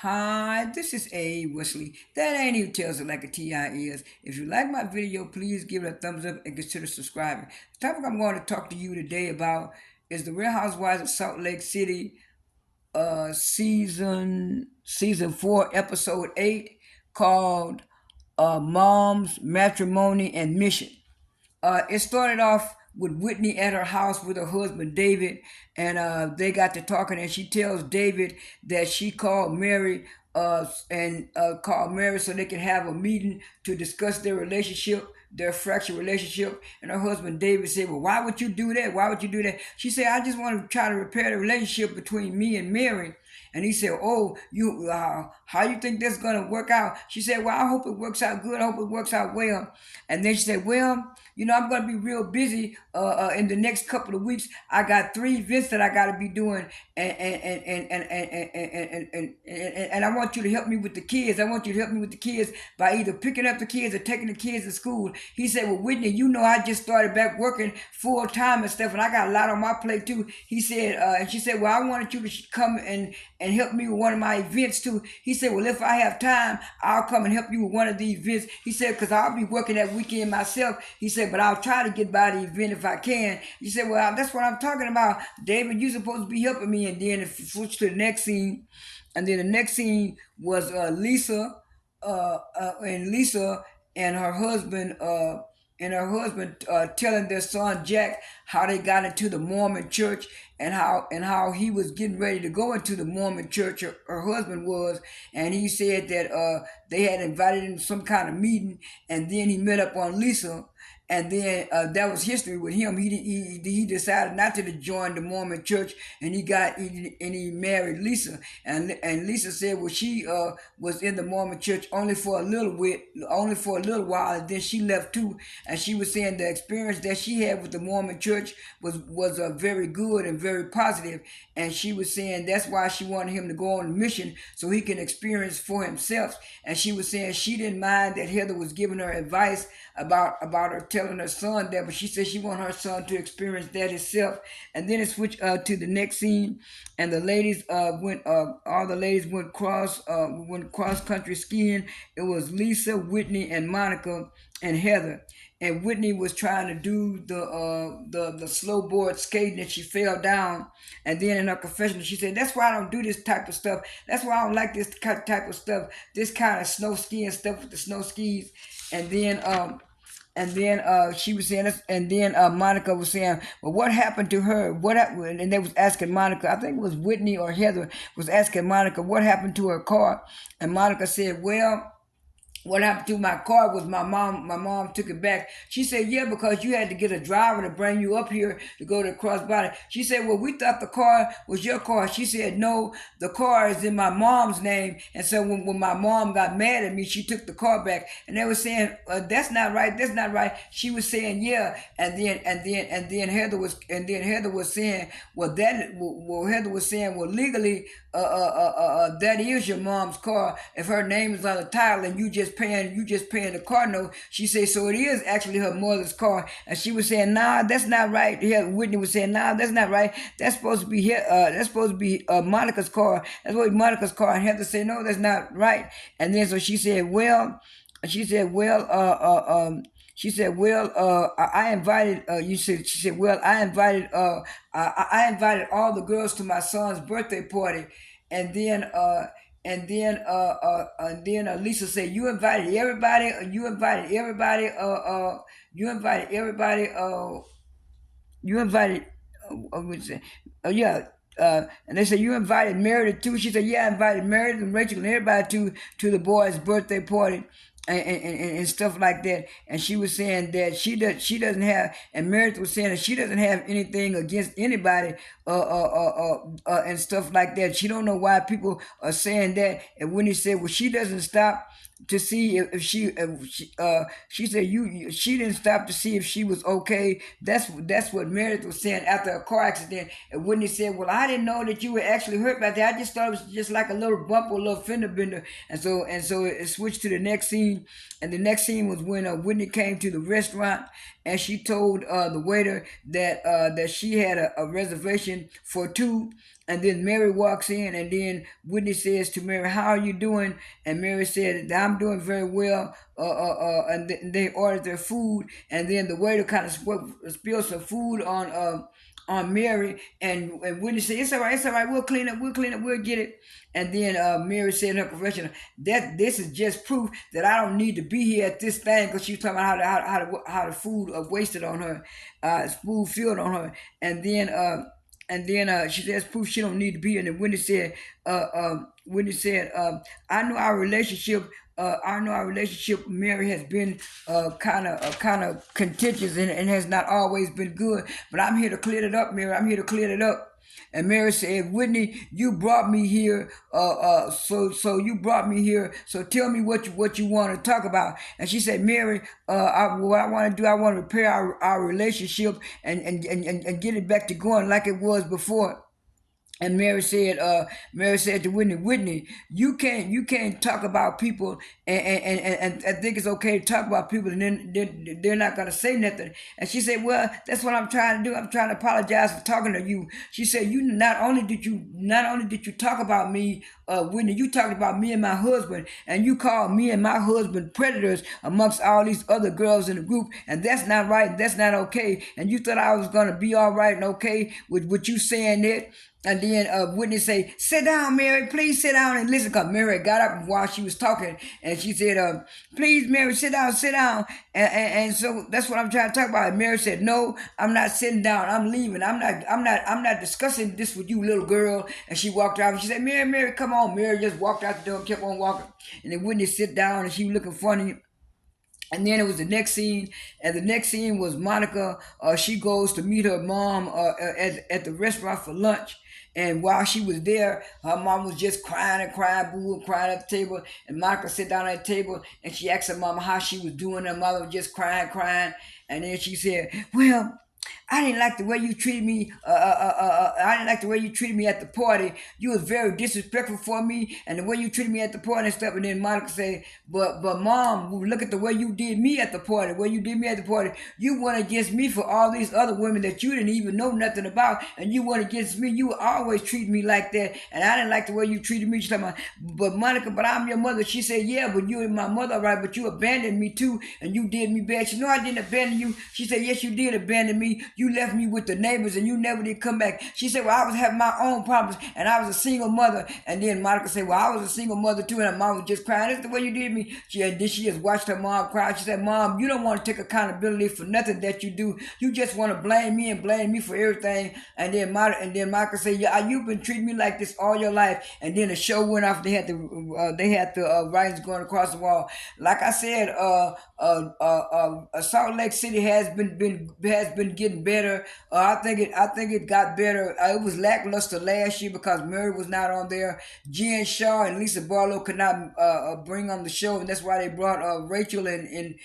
Hi, this is A. Wesley. That ain't even tells it like a TI is. If you like my video, please give it a thumbs up and consider subscribing. The topic I'm going to talk to you today about is the Real Housewives of Salt Lake City, season 4, episode 8, called Mom's Matrimony and Mission. It started off with Whitney at her house with her husband David, and they got to talking, and she tells David that she called Mary and called Mary so they can have a meeting to discuss their relationship, their fractured relationship. And her husband David said, "Well, why would you do that? Why would you do that?" She said, "I just want to try to repair the relationship between me and Mary." And he said, "Oh, you, how you think that's gonna work out?" She said, "Well, I hope it works out good. I hope it works out well." And then she said, "Well, I'm gonna be real busy in the next couple of weeks. I got 3 events that I gotta be doing, and I want you to help me with the kids. I want you to help me with the kids by either picking up the kids or taking the kids to school." He said, "Well, Whitney, I just started back working full time and stuff, and I got a lot on my plate too." He said, and she said, "Well, I wanted you to come and help me with one of my events too." He said, "Well, if I have time, I'll come and help you with one of the events." He said, "Because I'll be working that weekend myself." He said, "But I'll try to get by the event if I can." He said, "Well, that's what I'm talking about. David, you're supposed to be helping me." And then it switched to the next scene. And then the next scene was Lisa and her husband telling their son Jack how they got into the Mormon church, and how he was getting ready to go into the Mormon church. Her husband was, and he said that they had invited him to some kind of meeting, and then he met up on Lisa, and then that was history with him. He decided not to join the Mormon church, and he married Lisa, and Lisa said, well, she was in the Mormon church only for a little while, and then she left too. And she was saying the experience that she had with the Mormon church was very good and very positive, and she was saying that's why she wanted him to go on a mission so he can experience for himself. And she was saying she didn't mind that Heather was giving her advice about her telling her son that, but she said she wanted her son to experience that himself. And then it switched to the next scene, and the ladies went. All the ladies went cross country skiing. It was Lisa, Whitney, and Monica and Heather. And Whitney was trying to do the slow board skating, and she fell down. And then in her confession, she said, "That's why I don't do this type of stuff. That's why I don't like this type of stuff. This kind of snow skiing stuff with the snow skis." And then she was saying this, and then Monica was saying, "Well, what happened to her? What happened?" And they was asking Monica, I think it was Whitney or Heather was asking Monica what happened to her car, and Monica said, "Well, what happened to my car was my mom took it back." She said, "Yeah, because you had to get a driver to bring you up here to go to crossbody." She said, "Well, we thought the car was your car." She said, "No, the car is in my mom's name." And so when my mom got mad at me, she took the car back. And they were saying, "That's not right, that's not right." She was saying, "Yeah." And then Heather was saying, Heather was saying, "Well, legally, that is your mom's car. If her name is on the title and you just paying the car note." She said, "So it is actually her mother's car." And she was saying, "Nah, that's not right." Yeah, Whitney was saying, "Nah, that's not right. That's supposed to be here. That's supposed to be Monica's car. That's what Monica's car." And Heather said, "No, that's not right." And then so she said, "Well," she said, "Well, she said, well, I invited, she said, well, I invited all the girls to my son's birthday party." And then, Lisa said, "You invited everybody, you invited everybody, you invited, what'd you say? Yeah." And they said, "You invited Meredith too." She said, "Yeah, I invited Meredith and Rachel and everybody to the boys' birthday party." And stuff like that. And she was saying that she doesn't have, and Meredith was saying that she doesn't have anything against anybody, and stuff like that. She don't know why people are saying that. And when he said, "Well, she doesn't stop to see she said she didn't stop to see if she was okay." That's what Meredith was saying after a car accident. And Whitney said, "Well, I didn't know that you were actually hurt by that. I just thought it was just like a little bump or a little fender bender." And so it switched to the next scene. And the next scene was when Whitney came to the restaurant, and she told the waiter that she had a reservation for two. And then Mary walks in, and then Whitney says to Mary, "How are you doing?" And Mary said, "I'm doing very well." And they ordered their food, and then the waiter kind of spilled some food on Mary, and Whitney said, it's all right, we'll clean up, we'll get it." And then Mary said in her confession that this is just proof that I don't need to be here at this thing, because she was talking about how the food wasted on her, food filled on her, and then. She says proof she don't need to be here. And then Whitney said, I know our relationship. I know our relationship, Mary, has been kind of contentious, and has not always been good. But I'm here to clear it up, Mary. I'm here to clear it up. And Mary said, "Whitney, you brought me here. So you brought me here. So tell me what you want to talk about." And she said, "Mary, what I want to do, I want to repair our relationship, and get it back to going like it was before." And Mary said to Whitney, "Whitney, you can't talk about people, and think it's okay to talk about people, and then they're not gonna say nothing." And she said, "Well, that's what I'm trying to do. I'm trying to apologize for talking to you." She said, "You not only did you talk about me, Whitney, you talked about me and my husband, and you called me and my husband predators amongst all these other girls in the group, and that's not right. That's not okay. And you thought I was gonna be all right and okay with you saying that." And then Whitney say, "Sit down, Mary. Please sit down and listen." Because Mary got up while she was talking, and she said, "Please, Mary, sit down, sit down." And so that's what I'm trying to talk about. And Mary said, "No, I'm not sitting down. I'm leaving. I'm not discussing this with you, little girl." And she walked out. And she said, "Mary, Mary, come on." Mary just walked out the door and kept on walking. And then Whitney sit down, and she was looking funny. And then it was the next scene, and the next scene was Monica. She goes to meet her mom at the restaurant for lunch. And while she was there, her mom was just crying and crying, boo, crying at the table. And Monica sat down at the table, and she asked her mama how she was doing. Her mother was just crying, crying. And then she said, "Well, I didn't like the way you treated me. I didn't like the way you treated me at the party. You was very disrespectful for me, and the way you treated me at the party and stuff." And then Monica said, "But mom, look at the way you did me at the party. The way you did me at the party. You went against me for all these other women that you didn't even know nothing about, and you went against me. You always treat me like that, and I didn't like the way you treated me." She's talking about, "But Monica, but I'm your mother." She said, "Yeah, but you and my mother, right? But you abandoned me too, and you did me bad." She said, "No, I didn't abandon you." She said, "Yes, you did abandon me. You left me with the neighbors, and you never did come back." She said, "Well, I was having my own problems, and I was a single mother." And then Monica said, "Well, I was a single mother too, and her mom was just crying. That's the way you did me." And then she just watched her mom cry. She said, "Mom, you don't want to take accountability for nothing that you do. You just want to blame me and blame me for everything." And then Monica said, "Yeah, you've been treating me like this all your life." And then the show went off. They had the writings going across the wall. Like I said, Salt Lake City has been getting better. I think it got better. It was lackluster last year because Murray was not on there. Jen Shaw and Lisa Barlow could not bring on the show, and that's why they brought Rachel and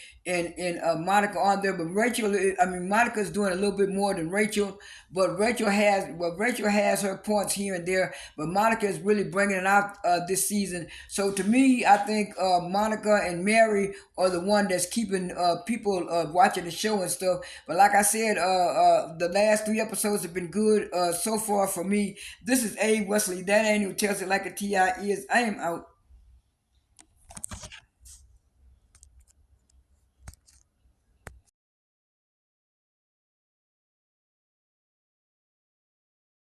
Monica on there. But Monica's doing a little bit more than Rachel, but Rachel has her points here and there. But Monica is really bringing it out this season. So to me, I think Monica and Mary are the one that's keeping people watching the show and stuff. But like I said, the last three episodes have been good so far for me. This is A. Wesley. That ain't who tells it like a Ti is. I am out.